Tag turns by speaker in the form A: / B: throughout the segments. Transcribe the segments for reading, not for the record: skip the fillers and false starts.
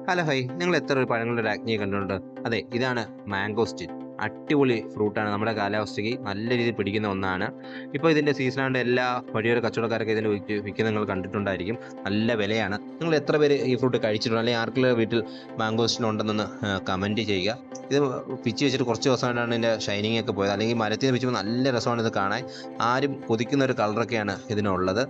A: Hello high, നിങ്ങൾ എത്ര ഒരു പഴങ്ങളുടെ രാജ്ഞിയെ കണ്ടിട്ടുണ്ട്? അതെ, ഇതാണ് മാംഗോസ്റ്റിൻ. അടിപൊളി ഫ്രൂട്ടാണ്. നമ്മുടെ കാലാവസ്ഥയ്ക്ക് നല്ല രീതിയിൽ പിടിക്കുന്ന ഒന്നാണ്. ഇപ്പോൾ ഇതിൻ്റെ സീസണാണ്ട് എല്ലാ വഴിയോര കച്ചവടക്കാരൊക്കെ ഇതിന് വിൽക്കുന്നത് നിങ്ങൾ കണ്ടിട്ടുണ്ടായിരിക്കും. നല്ല വിലയാണ്. നിങ്ങൾ എത്ര പേര് ഈ ഫ്രൂട്ട് കഴിച്ചിട്ടുണ്ട്, അല്ലെങ്കിൽ ആർക്കെങ്കിലും വീട്ടിൽ മാംഗോസ്റ്റിൻ ഉണ്ടെന്നൊന്ന് കമൻറ്റ് ചെയ്യുക. ഇത് പിച്ചി വെച്ചിട്ട് കുറച്ച് ദിവസമായിട്ടാണ് ഇതിൻ്റെ ഷൈനിങ് ഒക്കെ പോയത്. അല്ലെങ്കിൽ മരത്തിൽ നിന്ന് പിച്ചുമ്പോൾ നല്ല രസമാണ് ഇത് കാണാൻ. ആരും കൊതിക്കുന്ന ഒരു കളറൊക്കെയാണ് ഇതിനുള്ളത്.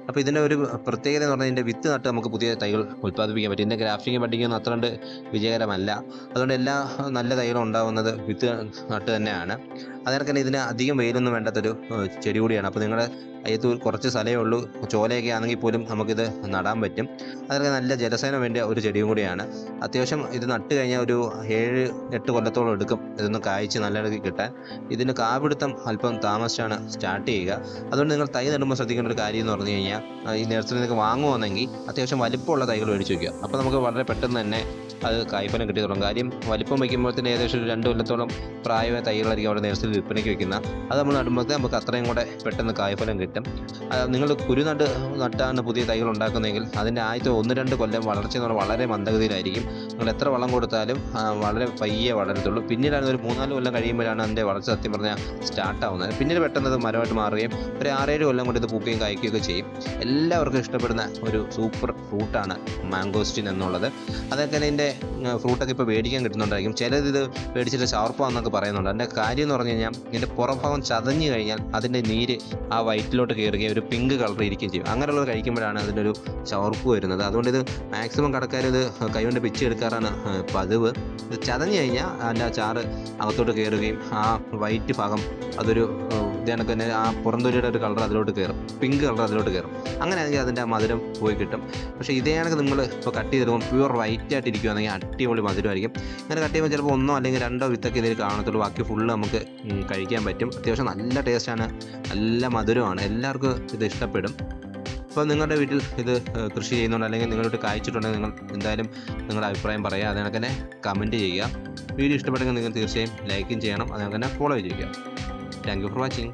A: അപ്പോൾ ഇതിൻ്റെ ഒരു പ്രത്യേകത എന്ന് പറഞ്ഞാൽ ഇതിൻ്റെ വിത്ത് നട്ട് നമുക്ക് പുതിയ തൈകൾ ഉൽപ്പാദിപ്പിക്കാൻ പറ്റും. ഇതിൻ്റെ ഗ്രാഫ്റ്റിംഗ് പഠിക്കുന്നത് അത്ര കണ്ട് വിജയകരമല്ല. അതുകൊണ്ട് എല്ലാ നല്ല തൈകളും ഉണ്ടാകുന്നത് വിത്ത് നട്ട് തന്നെയാണ്. അതുകൊണ്ട് തന്നെ ഇതിന് അധികം വെയിലൊന്നും വേണ്ടാത്തൊരു ചെടി കൂടിയാണ്. അപ്പോൾ നിങ്ങളുടെ അയ്യത്ത് കുറച്ച് സ്ഥലമേ ഉള്ളൂ, ചോലയൊക്കെ ആണെങ്കിൽ പോലും നമുക്കിത് നടാൻ പറ്റും. അതൊക്കെ നല്ല ജലസേന വേണ്ടിയ ഒരു ചെടിയും കൂടിയാണ്. അത്യാവശ്യം ഇത് നട്ട് കഴിഞ്ഞാൽ ഒരു 7-8 കൊല്ലത്തോളം എടുക്കും ഇതൊന്ന് കായ്ച്ച് നല്ലതാക്കി കിട്ടാൻ. ഇതിന് കാപിടുത്തം അല്പം താമസിച്ചാണ് സ്റ്റാർട്ട് ചെയ്യുക. അതുകൊണ്ട് നിങ്ങൾ തൈ നടുമ്പോൾ ശ്രദ്ധിക്കേണ്ട ഒരു കാര്യം എന്ന് പറഞ്ഞു കഴിഞ്ഞാൽ, ഈ നഴ്സറിയിൽ നിങ്ങൾക്ക് വാങ്ങുവാണെങ്കിൽ അത്യാവശ്യം വലിപ്പമുള്ള തൈകൾ മേടിച്ച് വയ്ക്കുക. അപ്പോൾ നമുക്ക് വളരെ പെട്ടെന്ന് തന്നെ അത് കായ്ഫലം കിട്ടി തുടങ്ങും. കാര്യം വലിപ്പം വയ്ക്കുമ്പോഴത്തേന് ഏകദേശം ഒരു 2 കൊല്ലത്തോളം പ്രായമായ തൈകളായിരിക്കും അവിടെ നഴ്സറിയിൽ വിൽപ്പനയ്ക്ക് വയ്ക്കുന്നത്. അത് നമ്മൾ നടുമ്പോഴത്തേക്ക് നമുക്ക് അത്രയും കൂടെ പെട്ടെന്ന് കായ്ഫലം കിട്ടും. നിങ്ങൾ കുരു നട്ടാണ് പുതിയ തൈകൾ ഉണ്ടാക്കുന്നതെങ്കിൽ അതിൻ്റെ ആദ്യത്തെ 1-2 കൊല്ലം വളർച്ച എന്ന് പറഞ്ഞാൽ വളരെ മന്ദഗതിയിലായിരിക്കും. നിങ്ങൾ എത്ര വളം കൊടുത്താലും വളരെ പയ്യെ വളരത്തുള്ളൂ. പിന്നീടാണ് ഒരു 3-4 കൊല്ലം കഴിയുമ്പോഴാണ് അതിൻ്റെ വളർച്ച സത്യം പറഞ്ഞാൽ സ്റ്റാർട്ടാവുന്നത്. പിന്നീട് പെട്ടെന്ന് അത് മരമായിട്ട് മാറുകയും ഒരു 6-7 കൊല്ലം കൊണ്ട് ഇത് പൂക്കുകയും കായ്ക്കുകയൊക്കെ ചെയ്യും. എല്ലാവർക്കും ഇഷ്ടപ്പെടുന്ന ഒരു സൂപ്പർ ഫ്രൂട്ടാണ് മാംഗോസ്റ്റിൻ എന്നുള്ളത്. അതൊക്കെ തന്നെ ഇതിൻ്റെ ഫ്രൂട്ടൊക്കെ ഇപ്പോൾ മേടിക്കാൻ കിട്ടുന്നുണ്ടായിരിക്കും. ചിലത് മേടിച്ചിട്ട് ഷവർപ്പാന്നൊക്കെ പറയുന്നുണ്ട്. അതിൻ്റെ കാര്യം എന്ന് പറഞ്ഞു കഴിഞ്ഞാൽ ഇതിൻ്റെ പുറംഭാഗം ചതഞ്ഞ് കഴിഞ്ഞാൽ അതിൻ്റെ നീര് ആ വയറ്റിലോട്ട് കയറുകയും ഒരു പിങ്ക് കളർ ഇരിക്കുകയും ചെയ്യും. അങ്ങനെയുള്ളത് കഴിക്കുമ്പോഴാണ് അതിൻ്റെ ഒരു ഷവർപ്പ് വരുന്നത്. അതുകൊണ്ട് ഇത് മാക്സിമം കടക്കാർ ഇത് കൈകൊണ്ട് പിച്ചെടുക്കാറാണ് പതിവ്. ഇത് ചതഞ്ഞ് കഴിഞ്ഞാൽ അതിൻ്റെ ചാറ് അകത്തോട്ട് കയറുകയും ആ വൈറ്റ് ഭാഗം അതൊരു ഇതേണക്ക് തന്നെ ആ പുറംതൊലിയുടെ ഒരു കളർ അതിലോട്ട് കയറും, പിങ്ക് കളർ അതിലോട്ട് കയറും. അങ്ങനെയാണെങ്കിൽ അതിൻ്റെ മധുരം പോയി കിട്ടും. പക്ഷേ ഇതേ കണക്ക് നിങ്ങൾ ഇപ്പോൾ കട്ട് ചെയ്തെടുക്കുമ്പോൾ പ്യുവർ വൈറ്റ് ആയിട്ട് ഇരിക്കുകയാണെങ്കിൽ അടിപൊളി മധുരമായിരിക്കും. ഇങ്ങനെ കട്ട് ചെയ്യുമ്പോൾ ചിലപ്പോൾ 1 അല്ലെങ്കിൽ 2 വിത്തൊക്കെ ഇതിൽ കാണത്തുള്ളൂ. ബാക്കി ഫുള്ള് നമുക്ക് കഴിക്കാൻ പറ്റും. അത്യാവശ്യം നല്ല ടേസ്റ്റാണ്, നല്ല മധുരമാണ്. എല്ലാവർക്കും ഇത് ഇഷ്ടപ്പെടും. അപ്പോൾ നിങ്ങളുടെ വീട്ടിൽ ഇത് കൃഷി ചെയ്യുന്നുണ്ട്, അല്ലെങ്കിൽ നിങ്ങളുടെ കായ്ച്ചിട്ടുണ്ടെങ്കിൽ നിങ്ങൾ എന്തായാലും നിങ്ങളുടെ അഭിപ്രായം പറയുക. അതിനൊക്കെ തന്നെ കമൻറ്റ് ചെയ്യുക. വീഡിയോ ഇഷ്ടപ്പെട്ടെങ്കിൽ നിങ്ങൾ തീർച്ചയായും ലൈക്കും ചെയ്യണം, അതിനൊക്കെ തന്നെ ഫോളോ ചെയ്യുക. Thank you for watching.